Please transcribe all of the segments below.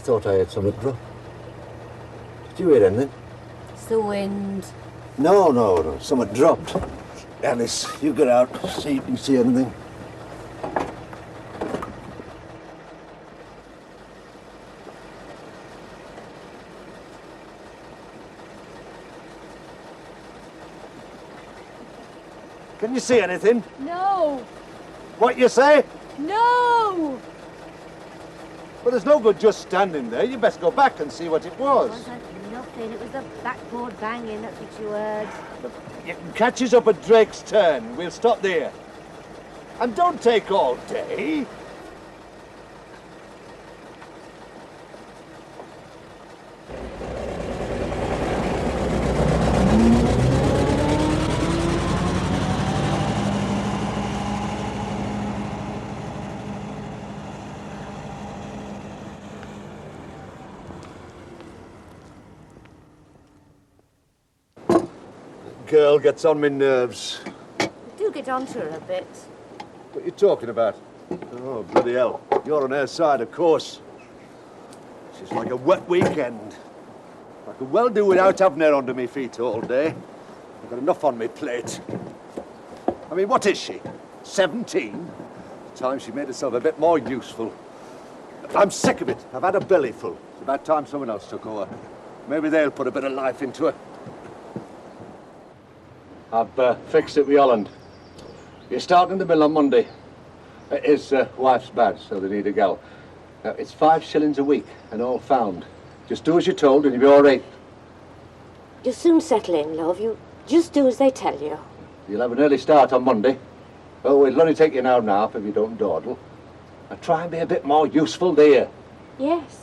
thought I had something drop. Did you hear anything? It's the wind. No. Something dropped. Alice, you get out, see if you can see anything. Can you see anything? No. What you say? No. Well, there's no good just standing there. You best go back and see what it was. It wasn't nothing. It was the backboard banging. That's what you heard. You can catch us up at Drake's Turn. We'll stop there. And don't take all day. Girl gets on my nerves. Do get onto her a bit. What are you talking about? Oh, bloody hell. You're on her side, of course. She's like a wet weekend. I could well do without having her under my feet all day. I've got enough on my plate. I mean, what is she? 17? Time she made herself a bit more useful. I'm sick of it. I've had a belly full. It's about time someone else took over. Maybe they'll put a bit of life into her. I've fixed it with Holland. You start in the mill on Monday. His wife's bad, so they need a gal. It's 5 shillings a week and all found. Just do as you're told and you'll be all right. You'll soon settle in, love. You just do as they tell you. You'll have an early start on Monday. Oh, it'll only take you an hour and a half if you don't dawdle. Now try and be a bit more useful, dear. Yes.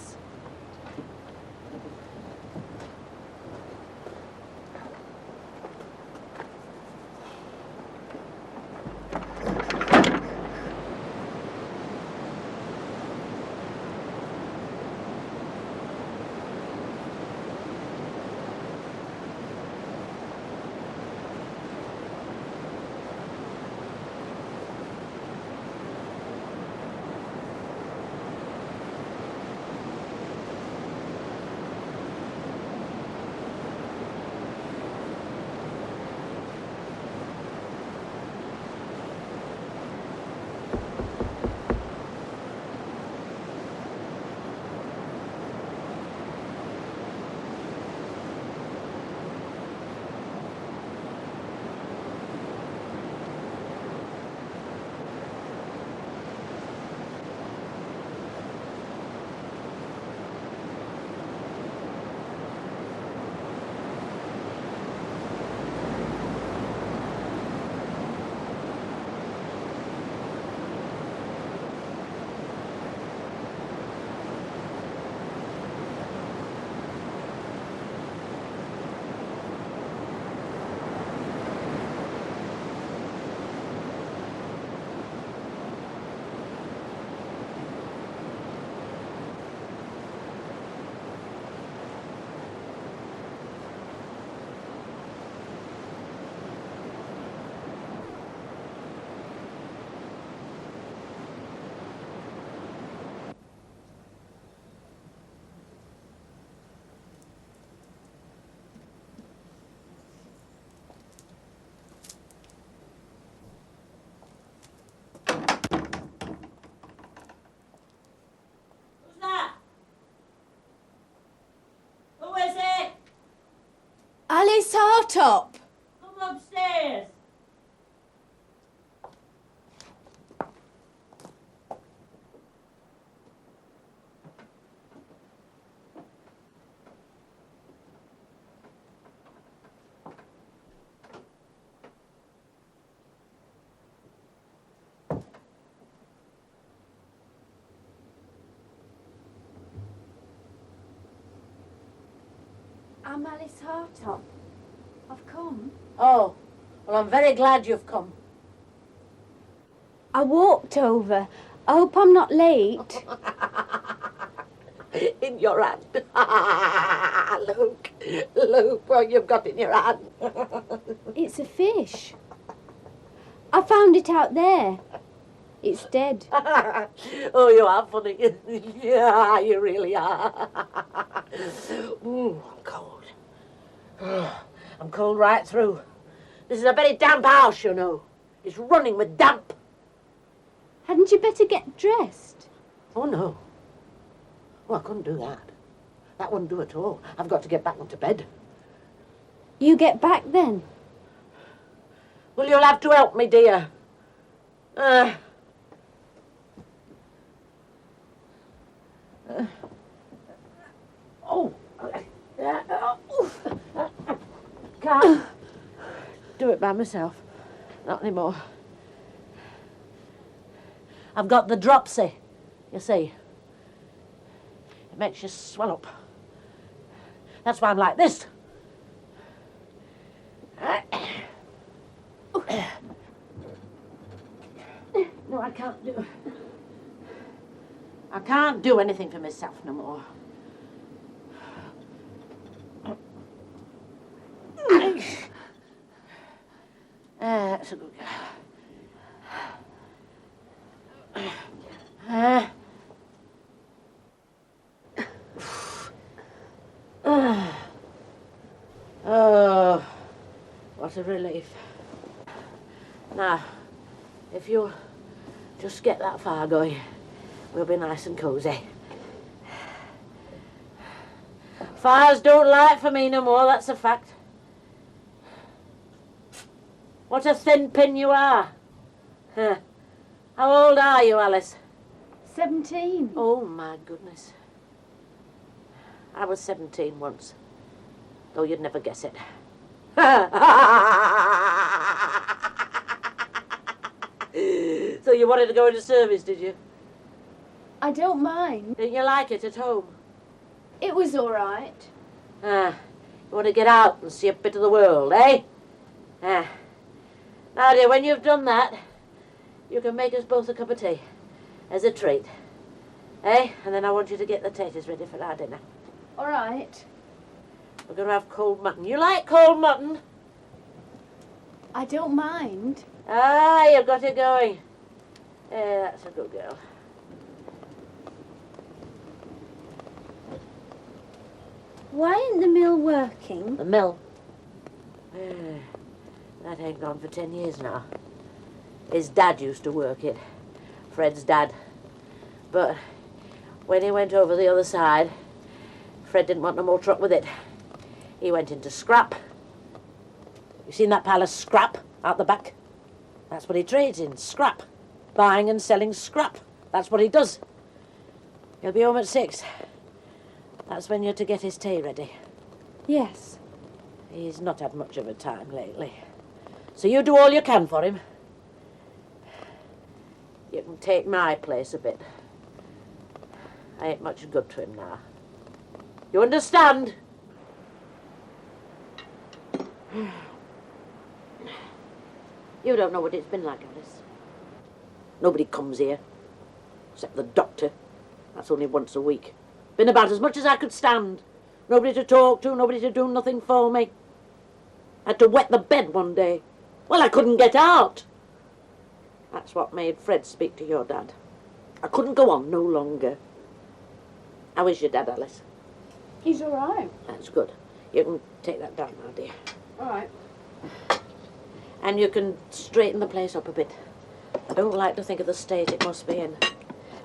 Alice Hartop. Come upstairs. I'm Alice Hartop. I've come. Oh, well, I'm very glad you've come. I walked over. I hope I'm not late. In your hand. Look what you've got in your hand. It's a fish. I found it out there. It's dead. Oh, you are funny. Yeah, you really are. I'm cold. I'm cold right through. This is a very damp house, you know. It's running with damp. Hadn't you better get dressed? Oh, no. Oh, I couldn't do that. That wouldn't do at all. I've got to get back into bed. You get back then. Well, you'll have to help me, dear. Can't do it by myself. Not anymore. I've got the dropsy, you see. It makes you swell up. That's why I'm like this. No, I can't do. I can't do anything for myself no more. That's a good girl. Oh, what a relief. Now, if you'll just get that fire going, we'll be nice and cosy. Fires don't light for me no more, that's a fact. What a thin pin you are. How old are you, Alice? 17. Oh, my goodness. I was 17 once, though you'd never guess it. So you wanted to go into service, did you? I don't mind. Didn't you like it at home? It was all right. You want to get out and see a bit of the world, eh? Now, dear, when you've done that, you can make us both a cup of tea as a treat. Eh? And then I want you to get the taters ready for our dinner. All right. We're going to have cold mutton. You like cold mutton? I don't mind. Ah, you've got it going. Yeah, that's a good girl. Why ain't the mill working? The mill? That ain't gone for 10 years now. His dad used to work it. Fred's dad. But when he went over the other side, Fred didn't want no more truck with it. He went into scrap. You seen that pile of scrap out the back? That's what he trades in, scrap. Buying and selling scrap. That's what he does. He'll be home at 6. That's when you're to get his tea ready. Yes. He's not had much of a time lately. So you do all you can for him. You can take my place a bit. I ain't much good to him now. You understand? You don't know what it's been like, Alice. Nobody comes here, except the doctor. That's only once a week. Been about as much as I could stand. Nobody to talk to, nobody to do nothing for me. I had to wet the bed one day. Well, I couldn't get out. That's what made Fred speak to your dad. I couldn't go on no longer. How is your dad, Alice? He's all right. That's good. You can take that down now, dear. All right. And you can straighten the place up a bit. I don't like to think of the state it must be in.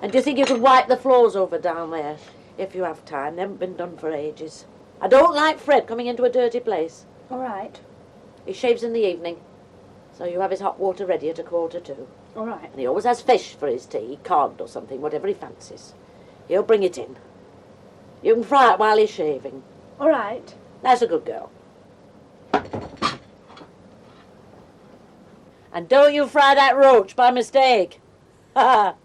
And do you think you could wipe the floors over down there, if you have time? They haven't been done for ages. I don't like Fred coming into a dirty place. All right. He shaves in the evening, so you have his hot water ready at 1:45. All right. And he always has fish for his tea, cod or something, whatever he fancies. He'll bring it in. You can fry it while he's shaving. All right. That's a good girl. And don't you fry that roach by mistake. Oh,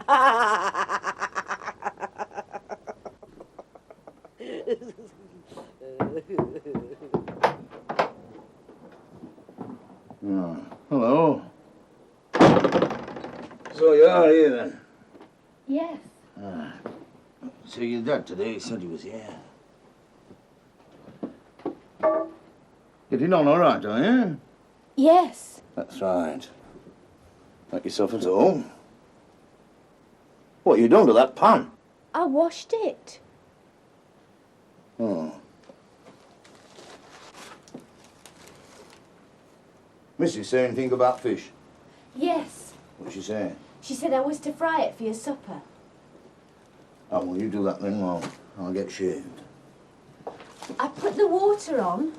hello. So you are here then? Yes. So your dad today said he was here. Getting on all right, are you? Yes. That's right. Make yourself at home. What you done to that pan? I washed it. Oh. Missy say anything about fish? Yes. What's she saying? She said I was to fry it for your supper. Oh, well, you do that then while I'll get shaved. I put the water on.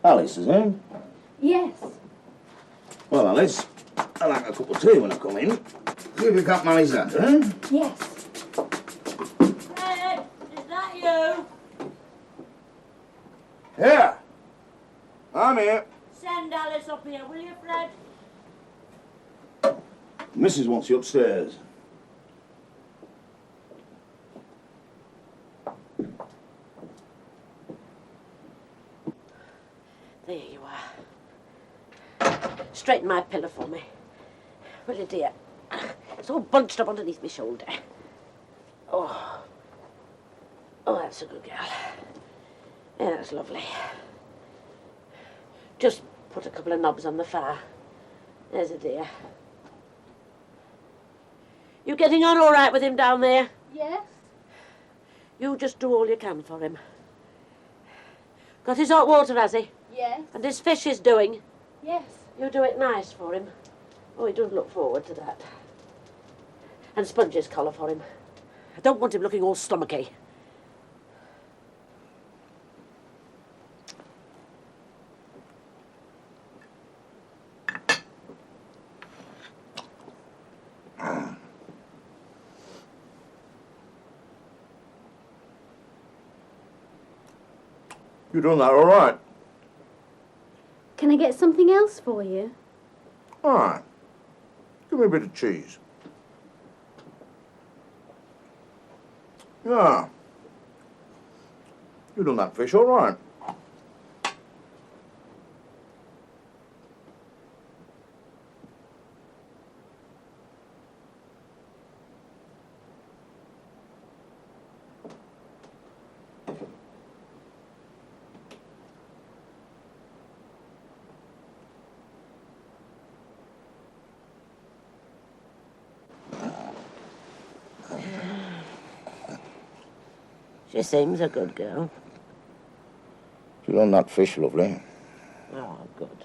Alice, is it? Yes. Well, Alice, I like a cup of tea when I come in. See if you can't manage that, eh? Yes. Fred, is that you? Here. I'm here. Send Alice up here, will you, Fred? Mrs. wants you upstairs. There you are. Straighten my pillow for me. Will you, dear? It's all bunched up underneath my shoulder. Oh. Oh, that's a good girl. Yeah, that's lovely. Just put a couple of knobs on the fire. There's a dear. You getting on all right with him down there? Yes. You just do all you can for him. Got his hot water, has he? Yes. And his fish is doing? Yes. You do it nice for him. Oh, he does look forward to that. And Sponge's collar for him. I don't want him looking all stomachy. You done that all right? Can I get something else for you? All right. Give me a bit of cheese. Yeah. You done that fish all right. She seems a good girl. You done that fish, lovely. Oh, good.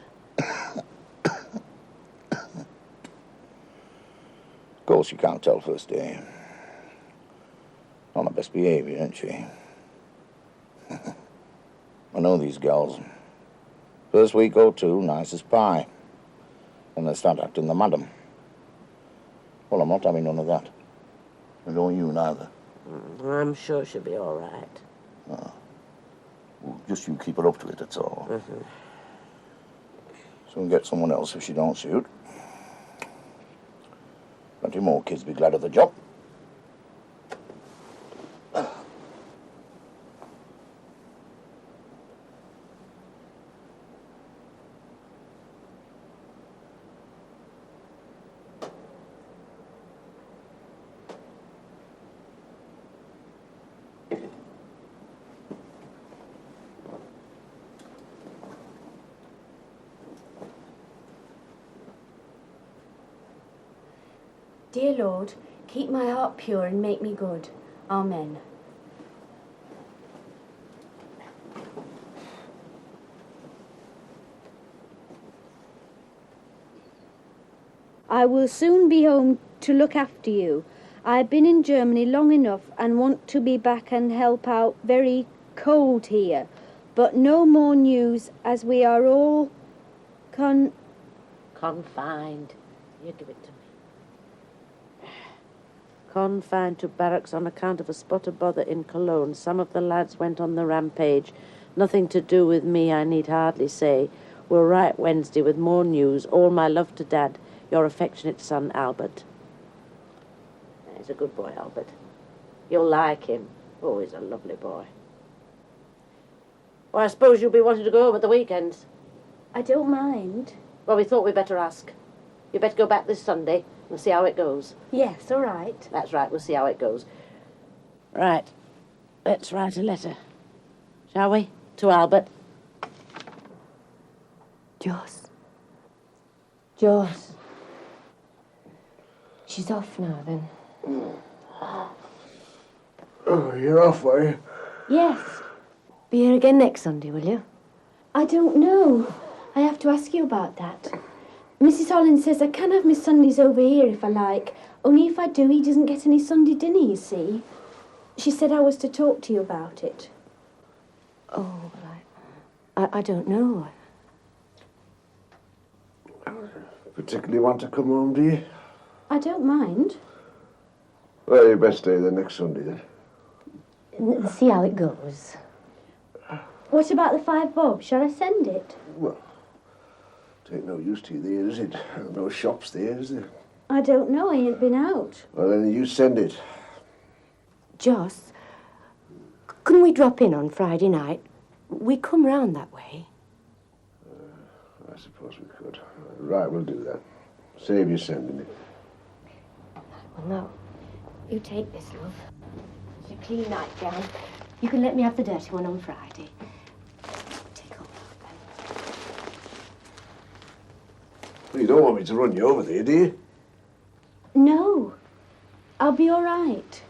Of course, you can't tell first day. On the best behaviour, isn't she? I know these gals. First week or two, nice as pie. Then they start acting the madam. Well, I'm not having none of that. And don't you neither. I'm sure she'll be all right. Well, just you keep her up to it, that's all. So we'll get someone else if she don't suit. Plenty more kids be glad of the job. Dear Lord, keep my heart pure and make me good. Amen. I will soon be home to look after you. I've been in Germany long enough and want to be back and help out. Very cold here, but no more news as we are all Confined. You give it to me. Confined to barracks on account of a spot of bother in Cologne. Some of the lads went on the rampage. Nothing to do with me, I need hardly say. We'll write Wednesday with more news. All my love to Dad. Your affectionate son, Albert. He's a good boy, Albert. You'll like him. Oh, he's a lovely boy. Well, I suppose you'll be wanting to go home at the weekends. I don't mind. Well, we thought we'd better ask. You better go back this Sunday and see how it goes. Yes, all right. That's right, we'll see how it goes. Right, let's write a letter. Shall we? To Albert. Joss. She's off now, then. Oh, you're off, are you? Yes. Be here again next Sunday, will you? I don't know. I have to ask you about that. Mrs. Holland says I can have my Sundays over here if I like. Only if I do, he doesn't get any Sunday dinner, you see. She said I was to talk to you about it. Oh, I don't know. Particularly want to come home, do you? I don't mind. Well, you best stay there next Sunday, then. See how it goes. What about the 5 bob? Shall I send it? Well, it ain't no use to you there, is it? No shops there, is there? I don't know. I ain't been out. Well, then you send it. Joss, couldn't we drop in on Friday night? We come round that way. I suppose we could. Right, we'll do that. Save you sending it. Well, no. You take this, love. It's your clean nightgown. You can let me have the dirty one on Friday. Take hold of them. Well, you don't want me to run you over there, do you? No. I'll be all right.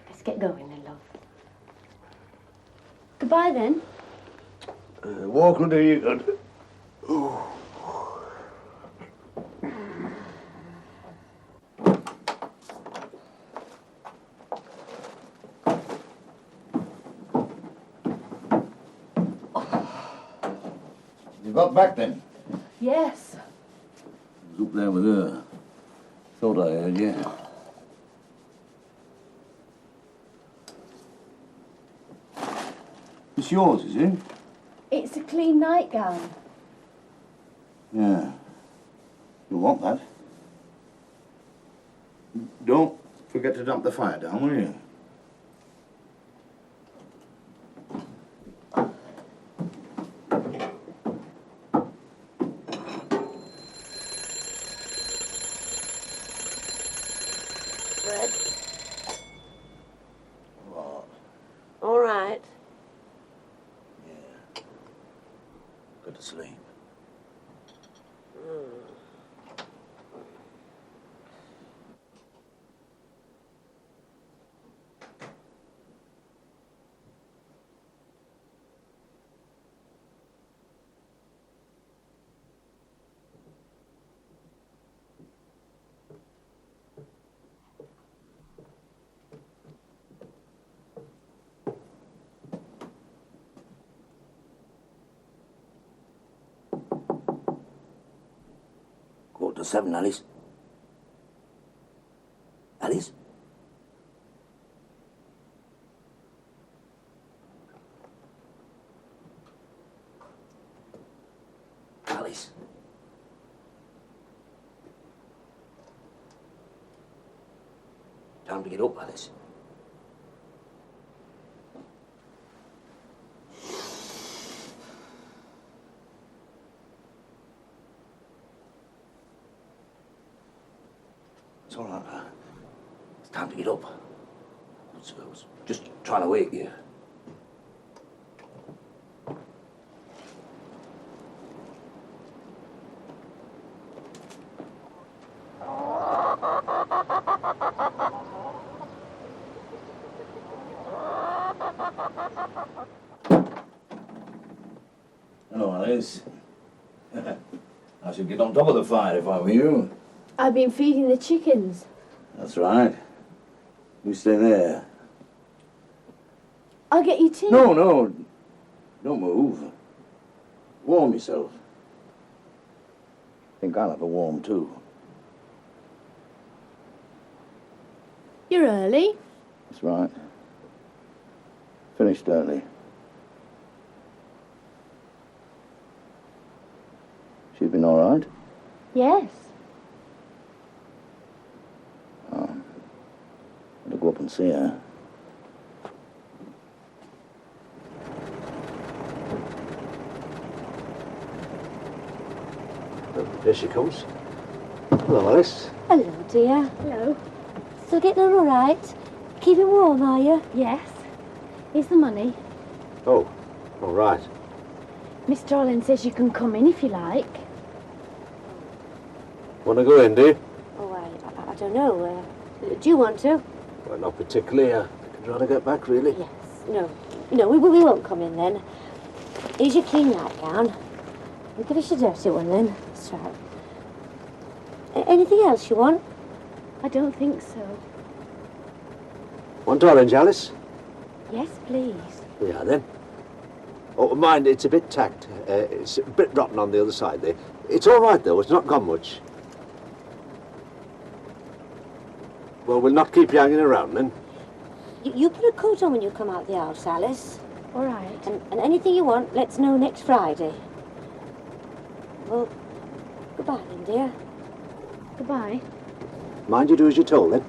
Let's get going then, love. Goodbye, then. Walk will do you good. You got back then? Yes. I was up there with her. Thought I heard you. It's yours, is it? It's a clean nightgown. Yeah. You want that? Don't forget to dump the fire down, will you? Fred? What? All right. Yeah. Go to sleep. Quarter to 7, Alice. Alice? Alice? Time to get up, Alice. It's all right. It's time to get up. I was just trying to wake you. Hello, Alice. I should get on top of the fire if I were you. I've been feeding the chickens. That's right. You stay there. I'll get you tea. No. Don't move. Warm yourself. Think I'll have a warm too. You're early. That's right. Finished early. She's been all right? Yes. can see her. Here she comes. Hello, Alice. Hello, dear. Hello. Still getting on all right? Keeping warm, are you? Yes. Here's the money. Oh, all right. Miss Darling says you can come in if you like. Want to go in, do you? Oh, I don't know. Do you want to? Well, not particularly. I could rather get back, really. Yes. No, we won't come in then. Here's your clean nightgown. We'll give us your dirty one then. That's right. Anything else you want? I don't think so. Want orange, Alice? Yes, please. Yeah, then. Oh, mind, it's a bit tacked. It's a bit rotten on the other side there. It's all right, though. It's not gone much. Well, we'll not keep you hanging around, then. You put a coat on when you come out the house, Alice. All right. And anything you want, let's know next Friday. Well, goodbye then, dear. Goodbye. Mind you do as you're told, then.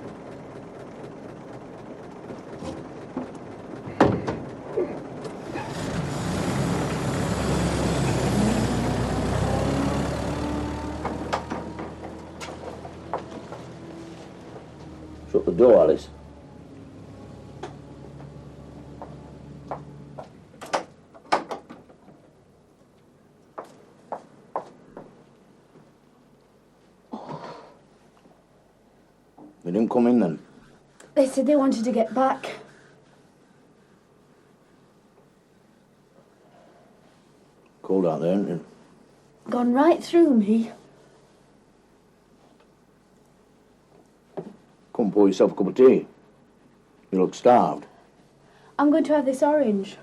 Shut the door, Alice. They didn't come in then. They said they wanted to get back. Cold out there, isn't it? Gone right through me. Come pour yourself a cup of tea. You look starved. I'm going to have this orange.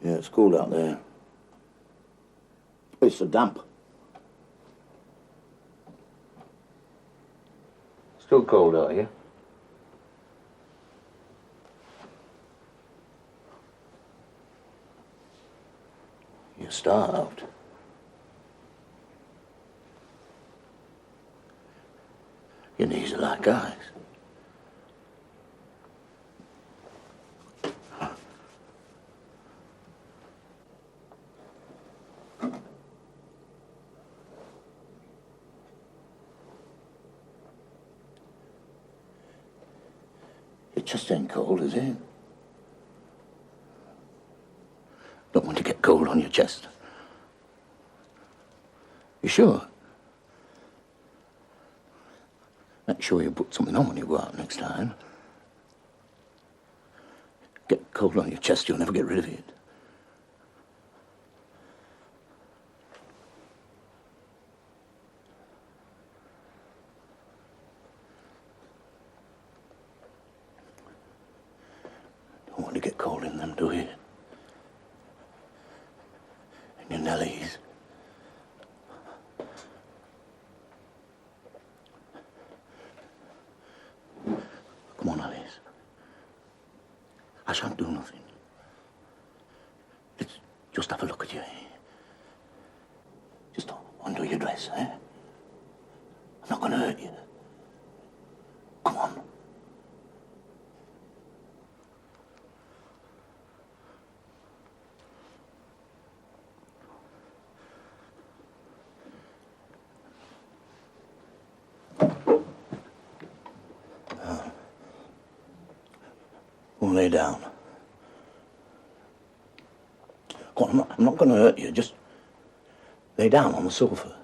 Yeah, it's cold out there. It's so damp. Still cold, are you? You're starved. Your knees are like ice. It just ain't cold, is it? Don't want to get cold on your chest. You sure? Make sure you put something on when you go out next time. Get cold on your chest, you'll never get rid of it. Don't want to get cold in them, do you? In your nellies. Come on, Alice. I shan't do nothing. Let's just have a look at you. Just undo your dress, eh? I'm not going to hurt you. Come on. We'll lay down. Go on, I'm not going to hurt you. Just lay down on the sofa.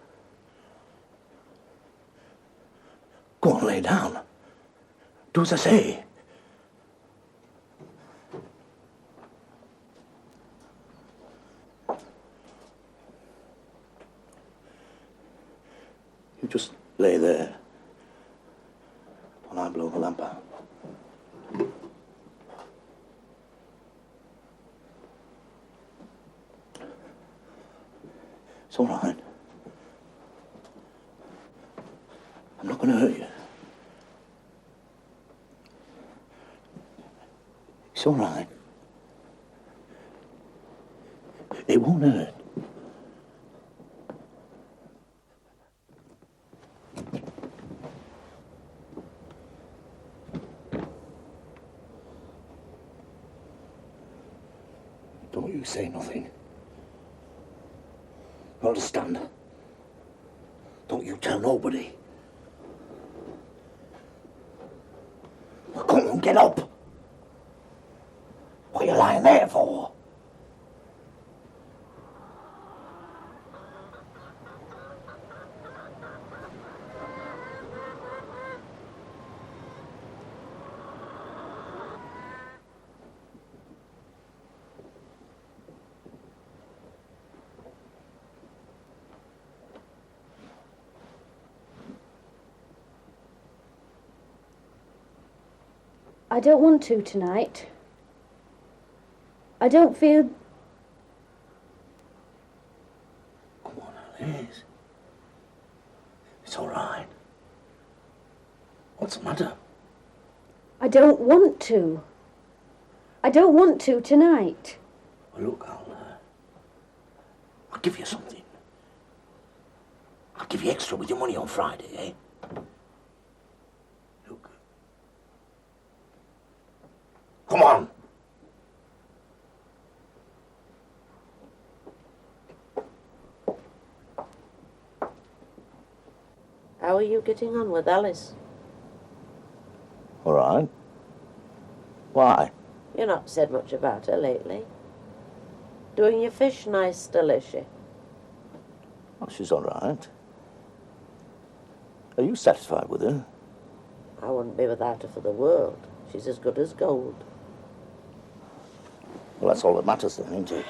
Go on, lay down. Do as I say. You just lay there while I blow the lamp out. It's all right. I'm not going to hurt you. It's all right. It won't hurt. say nothing. You understand? Don't you tell nobody. Well, come on, get up. What are you lying there for? I don't want to tonight. I don't feel... Come on, Alice. It's all right. What's the matter? I don't want to. I don't want to tonight. Well, look, I'll give you something. I'll give you extra with your money on Friday, eh? Look. Come on. How are you getting on with Alice? All right. Why? You've not said much about her lately. Doing your fish nice still, is she? Oh, she's all right. Are you satisfied with her? I wouldn't be without her for the world. She's as good as gold. Well, that's all that matters then, isn't it?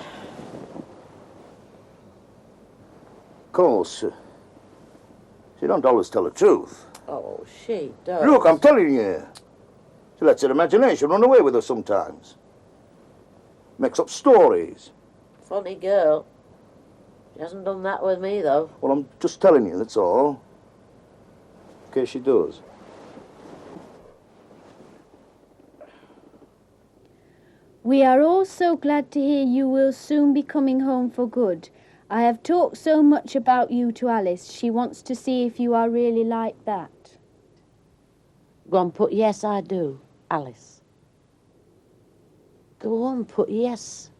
Of course, she don't always tell the truth. Oh, she does. Look, I'm telling you. She lets her imagination run away with her sometimes. Makes up stories. Funny girl. She hasn't done that with me, though. Well, I'm just telling you, that's all. In case she does. We are all so glad to hear you will soon be coming home for good. I have talked so much about you to Alice. She wants to see if you are really like that. Go on, put yes, I do, Alice. Go on, put yes.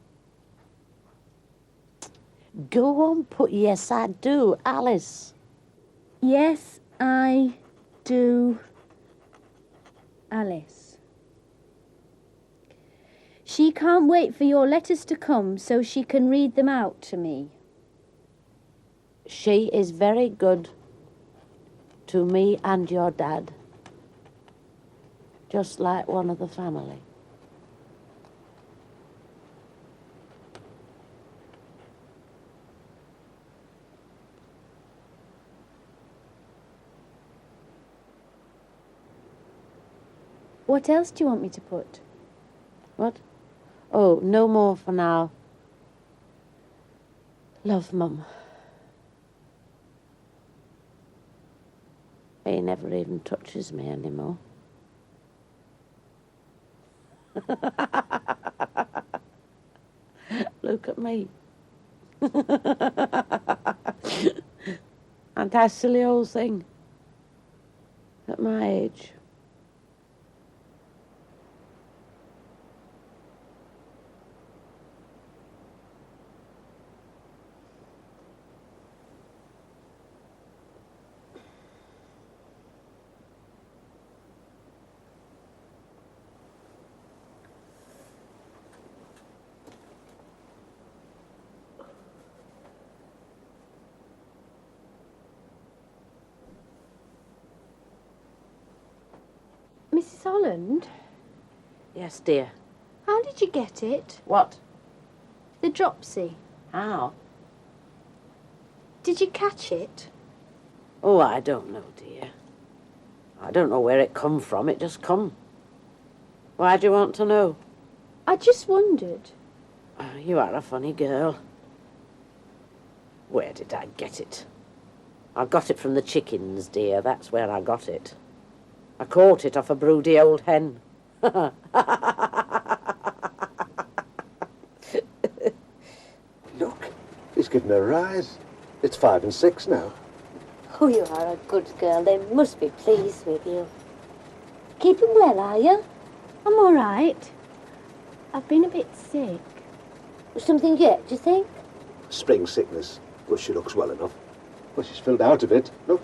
Go on, put yes, I do, Alice. Yes, I do, Alice. She can't wait for your letters to come so she can read them out to me. She is very good to me and your dad. Just like one of the family. What else do you want me to put? What? Oh, no more for now. Love, Mum. He never even touches me anymore. Look at me. Aren't I a silly old thing? At my age. Mrs. Holland, Yes, dear. how did you get it? What? The dropsy. How? Did you catch it? Oh, I don't know, dear. I don't know where it come from. It just come. Why do you want to know? I just wondered. Oh, you are a funny girl. Where did I get it? I got it from the chickens, dear. That's where I got it. I caught it off a broody old hen. Look, he's given her a rise. It's 5 and 6 now. Oh, you are a good girl. They must be pleased with you. Keeping well, are you? I'm all right. I've been a bit sick. Something yet, do you think? Spring sickness. But she looks well enough. Well, she's filled out of it. Look.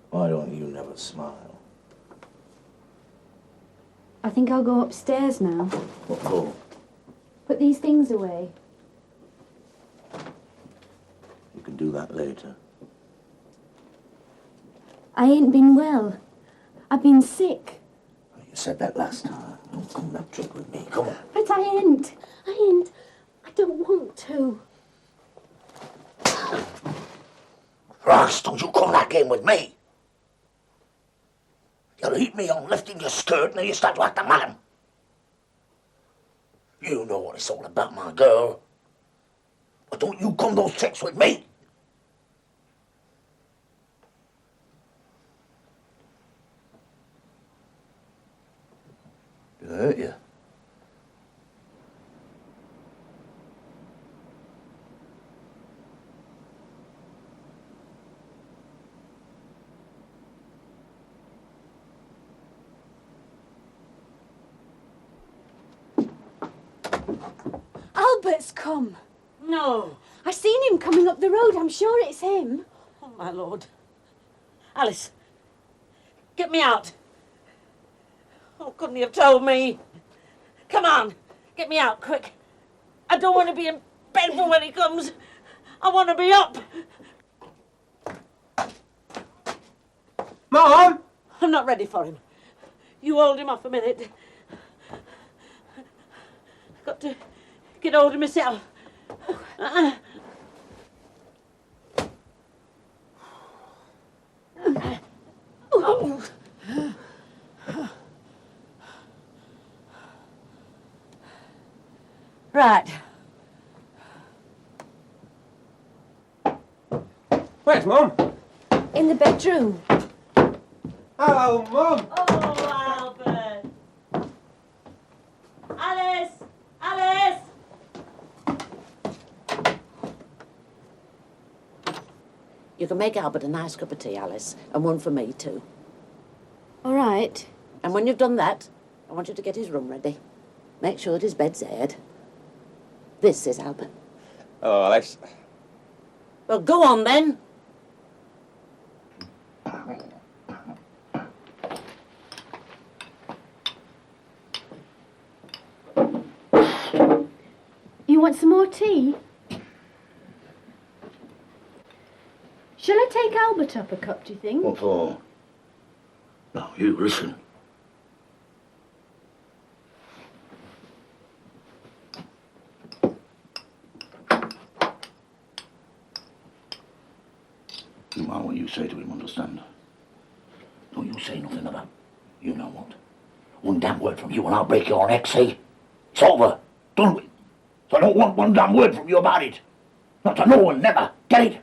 Why don't you never smile? I think I'll go upstairs now. What for? Put these things away. You can do that later. I ain't been well. I've been sick. You said that last time. Don't come that trick with me. Come on. But I ain't. I don't want to. Ross, don't you come that game with me. You'll heat me on lifting your skirt and then you start to act a madam. You know what it's all about, my girl. But don't you come those tricks with me. Did I hurt you? Albert's come. No. I seen him coming up the road. I'm sure it's him. Oh, my Lord. Alice, get me out. Oh, couldn't you have told me? Come on, get me out, quick. I don't want to be in bed for when he comes. I want to be up. Mom! I'm not ready for him. You hold him off a minute. I've got to get hold of myself. Right. Where's Mum? In the bedroom. Hello, Mum! Oh, Albert. Alice! Alice! You can make Albert a nice cup of tea, Alice, and one for me, too. All right. And when you've done that, I want you to get his room ready. Make sure that his bed's aired. This is Albert. Hello, Alice. Well, go on, then. You want some more tea? Shall I take Albert up a cup, do you think? What for? No, you listen. You mind what you say to him, understand? Don't you say nothing about, you know what. One damn word from you and I'll break your neck, see? It's over. Done with. So I don't want one damn word from you about it. Not to no one, never. Get it?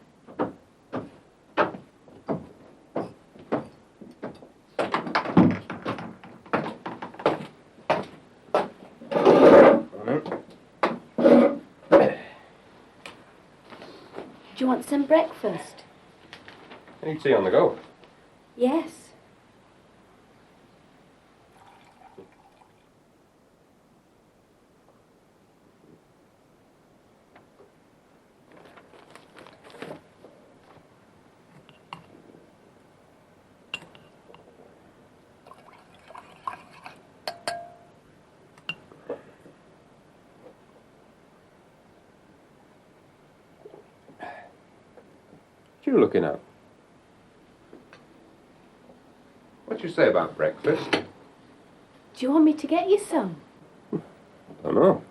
Do you want some breakfast? Any tea on the go? Yes. What are you looking at? What you say about breakfast? Do you want me to get you some? Don't know.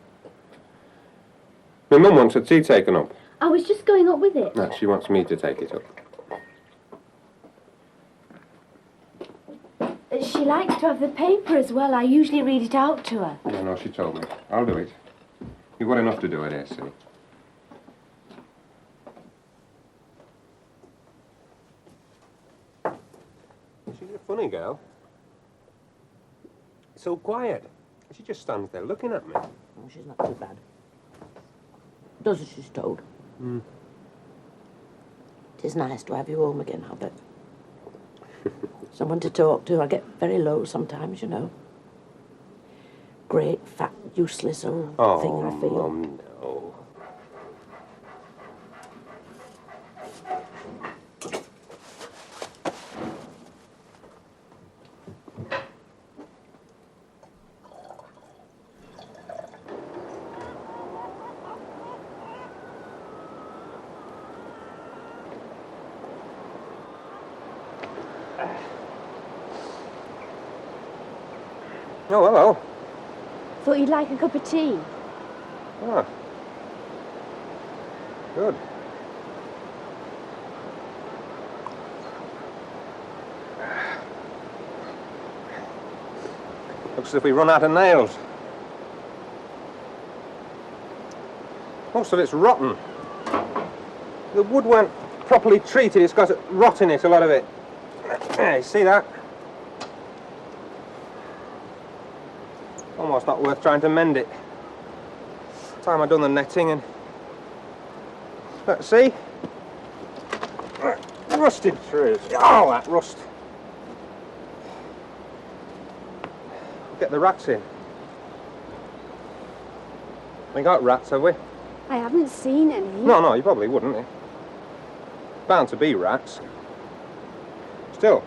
My mum wants her tea taken up. I was just going up with it. No, she wants me to take it up. She likes to have the paper as well. I usually read it out to her. No, she told me. I'll do it. You've got enough to do, I dare say. She's a funny girl. So quiet. She just stands there looking at me. Oh, she's not too bad. Does as she's told. Mm. It is nice to have you home again, Albert. Someone to talk to. I get very low sometimes, you know. Great, fat, useless old thing I feel. Mum, no. Oh, hello. Thought you'd like a cup of tea. Ah. Good. Looks as if we run out of nails. Most of it's rotten. The wood weren't properly treated. It's got rot in it, a lot of it. Yeah, you see that? Almost not worth trying to mend it. Time I done the netting and... Let's see. Rusted through. Oh, that rust. Get the rats in. We got rats, have we? I haven't seen any. No, you probably wouldn't. Eh? Bound to be rats. Still.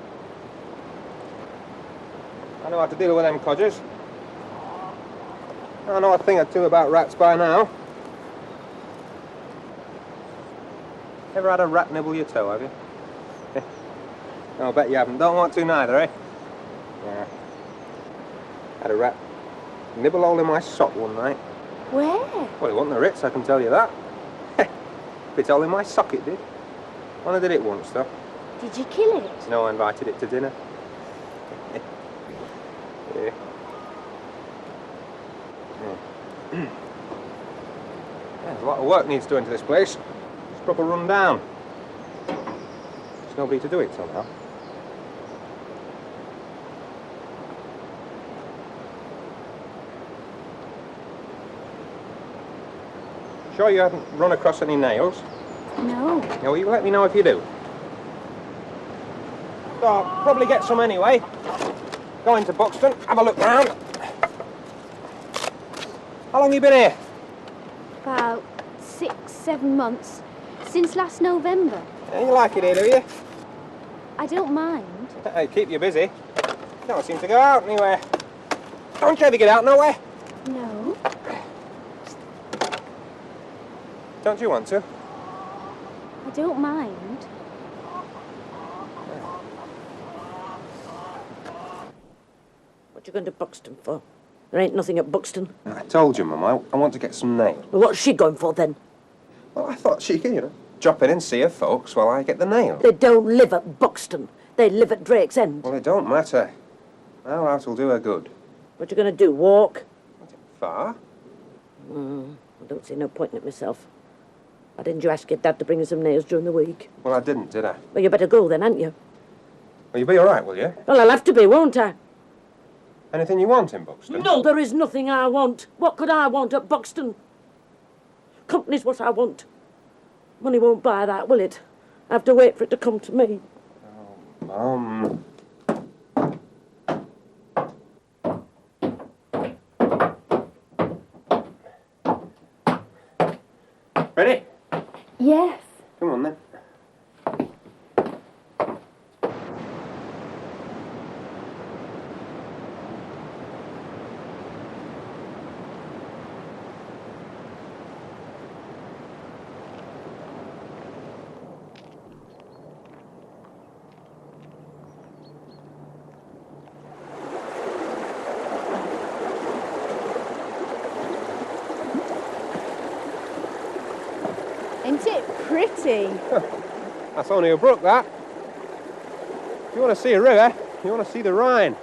I know how to deal with them codgers. I know a thing or two about rats by now. Ever had a rat nibble your toe, have you? No, I bet you haven't. Don't want to neither, eh? Yeah. Had a rat nibble hole in my sock one night. Where? Well, it wasn't the Ritz, I can tell you that. Bit hole in my sock it did. Only did it once, though. Did you kill it? No, I invited it to dinner. Yeah. Yeah, there's a lot of work needs doing to this place. It's proper run down. There's nobody to do it till now. Sure you haven't run across any nails? No. Yeah, well, you let me know if you do. So I'll probably get some anyway. Go into Buxton, have a look round. How long you been here? About 6, 7 months. Since last November. Yeah, you like it here, do you? I don't mind. Hey, keep you busy. Don't seem to go out anywhere. Don't you ever get out nowhere? No. Don't you want to? I don't mind. What you going to Buxton for? There ain't nothing at Buxton. I told you, Mum, I want to get some nails. Well, what's she going for then? Well, I thought she could, drop in and see her folks while I get the nails. They don't live at Buxton. They live at Drake's End. Well, it don't matter. Our house will do her good. What you going to do, walk? Far? I don't see no point in it myself. Why didn't you ask your dad to bring you some nails during the week? Well, I didn't, did I? Well, you better go then, hadn't you? Well, you'll be all right, will you? Well, I'll have to be, won't I? Anything you want in Buxton? No, there is nothing I want. What could I want at Buxton? Company's what I want. Money won't buy that, will it? I have to wait for it to come to me. Oh, Mum. Ready? Yes. Come on, then. Ain't it pretty? That's only a brook, that. If you want to see a river, you want to see the Rhine.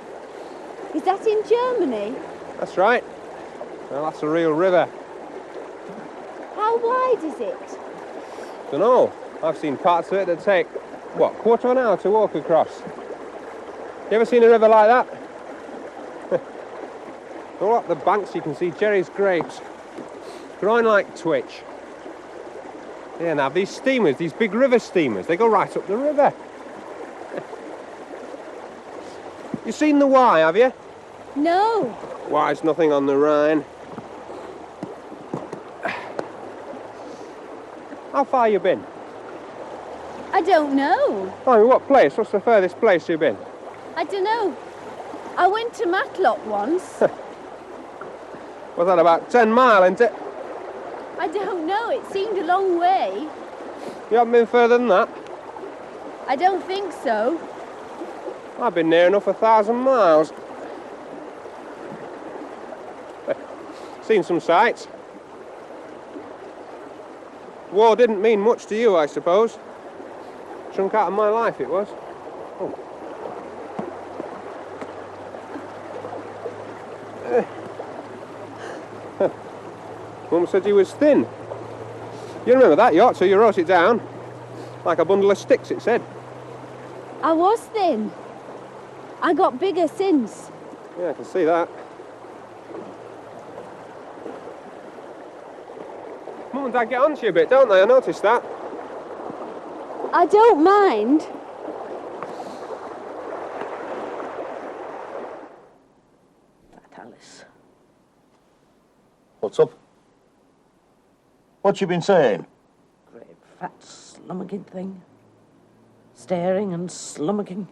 Is that in Germany? That's right. Well, that's a real river. How wide is it? Dunno. I've seen parts of it that take, what, quarter of an hour to walk across. You ever seen a river like that? All up the banks you can see Jerry's grapes growing like twitch. Yeah, now these steamers, these big river steamers, they go right up the river. You seen the Wye, have you? No. Wye's nothing on the Rhine. How far you been? I don't know. Oh, what place? What's the furthest place you've been? I don't know. I went to Matlock once. Was that about 10 mile, isn't it? I don't know. It seemed a long way. You haven't been further than that? I don't think so. I've been near enough 1,000 miles. Seen some sights. War didn't mean much to you, I suppose. Chunk out of my life it was. Oh. Mum said you was thin. You remember that yacht, so you wrote it down. Like a bundle of sticks, it said. I was thin. I got bigger since. Yeah, I can see that. Mum and Dad get on to you a bit, don't they? I noticed that. I don't mind. That Alice. What's up? What you been saying? Great fat slummocking thing. Staring and slummocking.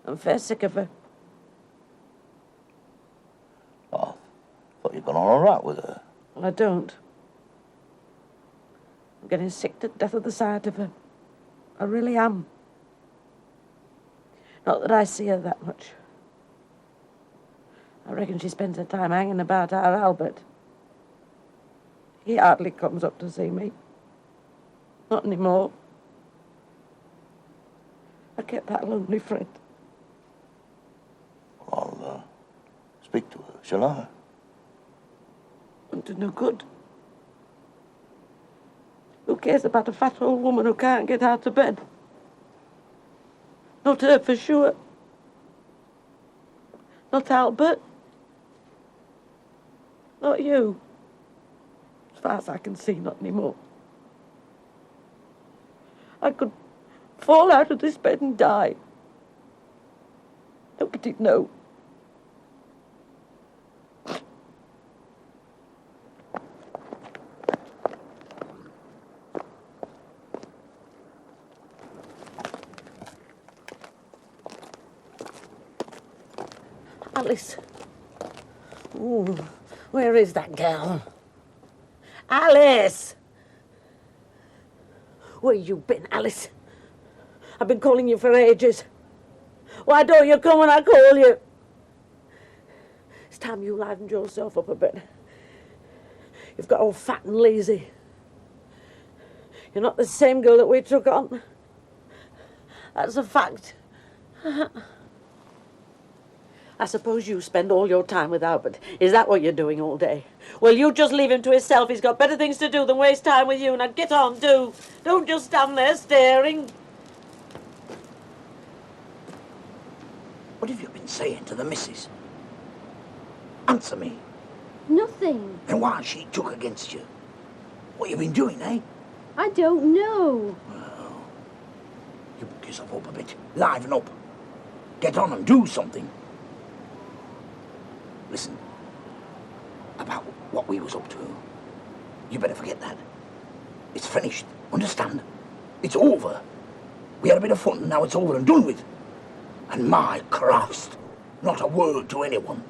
I'm fair sick of her. Oh, thought you'd gone on all right with her. Well, I don't. I'm getting sick to death of the sight of her. I really am. Not that I see her that much. I reckon she spends her time hanging about our Albert. He hardly comes up to see me. Not anymore. I get that lonely, Fred. I'll speak to her, shall I? Won't do no good. Who cares about a fat old woman who can't get out of bed? Not her for sure. Not Albert. Not you. As far as I can see, not anymore. I could fall out of this bed and die. Nobody'd know. Alice. Ooh, where is that girl? Alice! Where you been, Alice? I've been calling you for ages. Why don't you come when I call you? It's time you livened yourself up a bit. You've got all fat and lazy. You're not the same girl that we took on. That's a fact. I suppose you spend all your time with Albert. Is that what you're doing all day? Well, you just leave him to himself. He's got better things to do than waste time with you. Now get on, do. Don't just stand there staring. What have you been saying to the missus? Answer me. Nothing. And why she took against you? What you been doing, eh? I don't know. Well, you book yourself up a bit. Liven up. Get on and do something. Listen, about what we was up to, you better forget that. It's finished, understand? It's over. We had a bit of fun, now it's over and done with. And my Christ, not a word to anyone.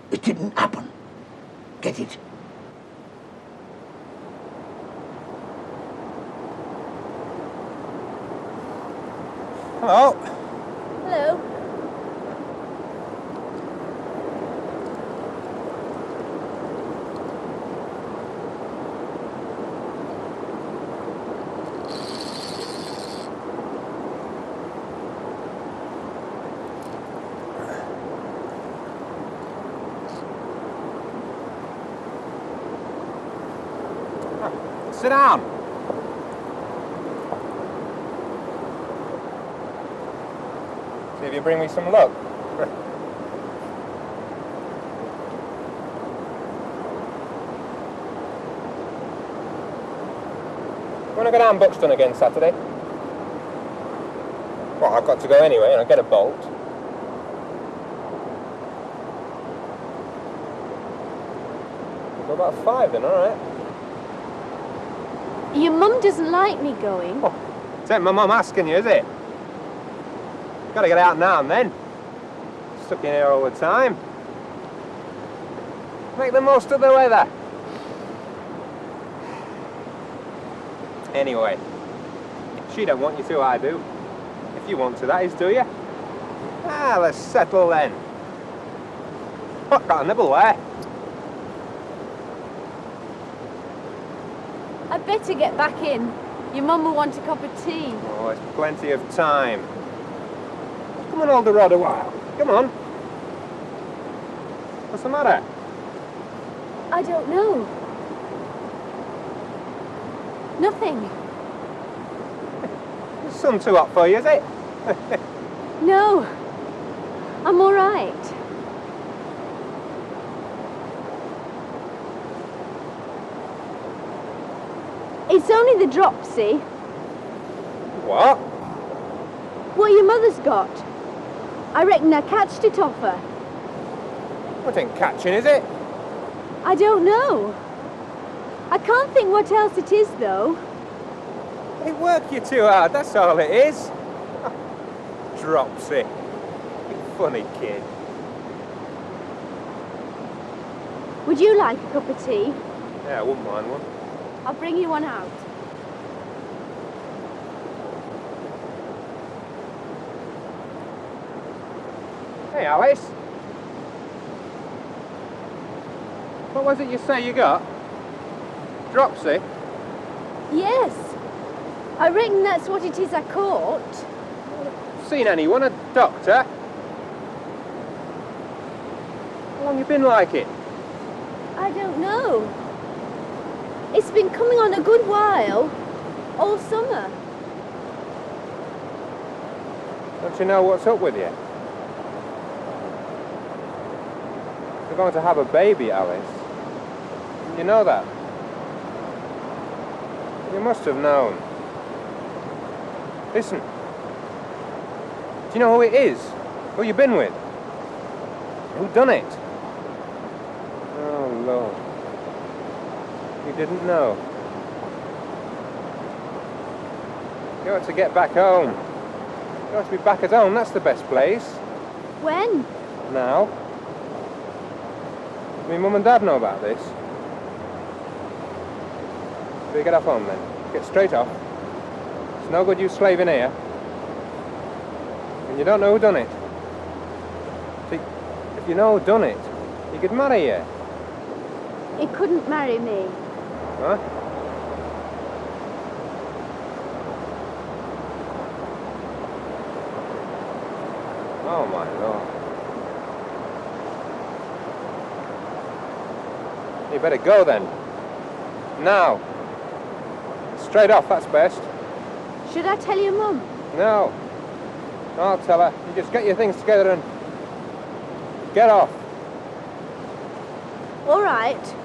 It didn't happen. Get it? Hello. Hello. Sit down. See if you bring me some luck. Want to go down Buxton again Saturday? Well, I've got to go anyway, and I'll get a bolt. We'll go about 5 then, alright? Your mum doesn't like me going. Oh, it ain't my mum asking you, is it? Gotta get out now and then. Stuck in here all the time. Make the most of the weather. Anyway, she don't want you to, I do. If you want to, that is, do you? Ah, let's settle then. What, got a nibble there? I'd better get back in. Your mum will want a cup of tea. Oh, there's plenty of time. Come on, hold the rod a while. Come on. What's the matter? I don't know. Nothing. The sun too hot for you, is it? No. I'm all right. It's only the dropsy. What? What your mother's got. I reckon I catched it off her. What ain't catching, is it? I don't know. I can't think what else it is, though. It work you too hard, that's all it is. Dropsy. You funny kid. Would you like a cup of tea? Yeah, I wouldn't mind one. I'll bring you one out. Hey, Alice. What was it you say you got? Dropsy? Yes. I reckon that's what it is I caught. Seen anyone? A doctor? How long you been like it? I don't know. It's been coming on a good while. All summer. Don't you know what's up with you? You're going to have a baby, Alice. You know that? You must have known. Listen. Do you know who it is? Who you been with? Who done it? Oh, Lord. You didn't know. You ought to get back home. You ought to be back at home. That's the best place. When? Now. Do Mum and Dad know about this? So you get off home then. Get straight off. It's no good you slaving here. And you don't know who done it. See, if you know who done it, you could marry you. He couldn't marry me. Huh? Oh my Lord. You better go then. Now. Straight off, that's best. Should I tell your mum? No. I'll tell her. You just get your things together and get off. All right.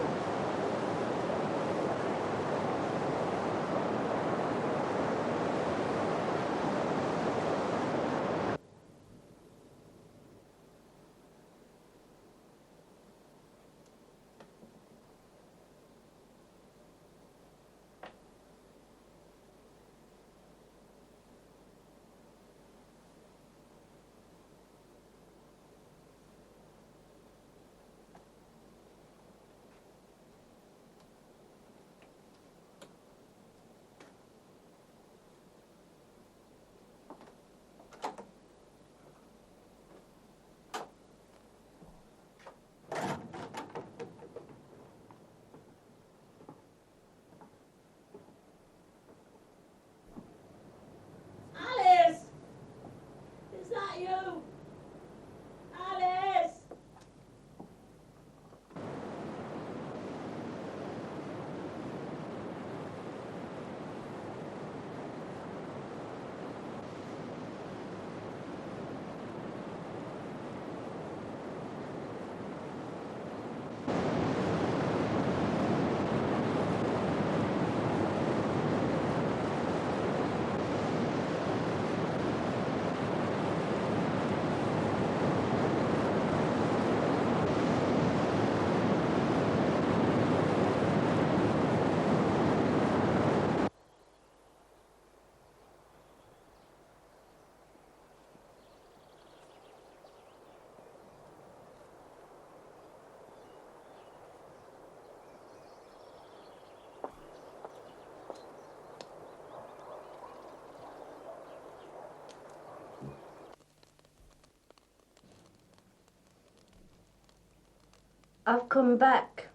I've come back.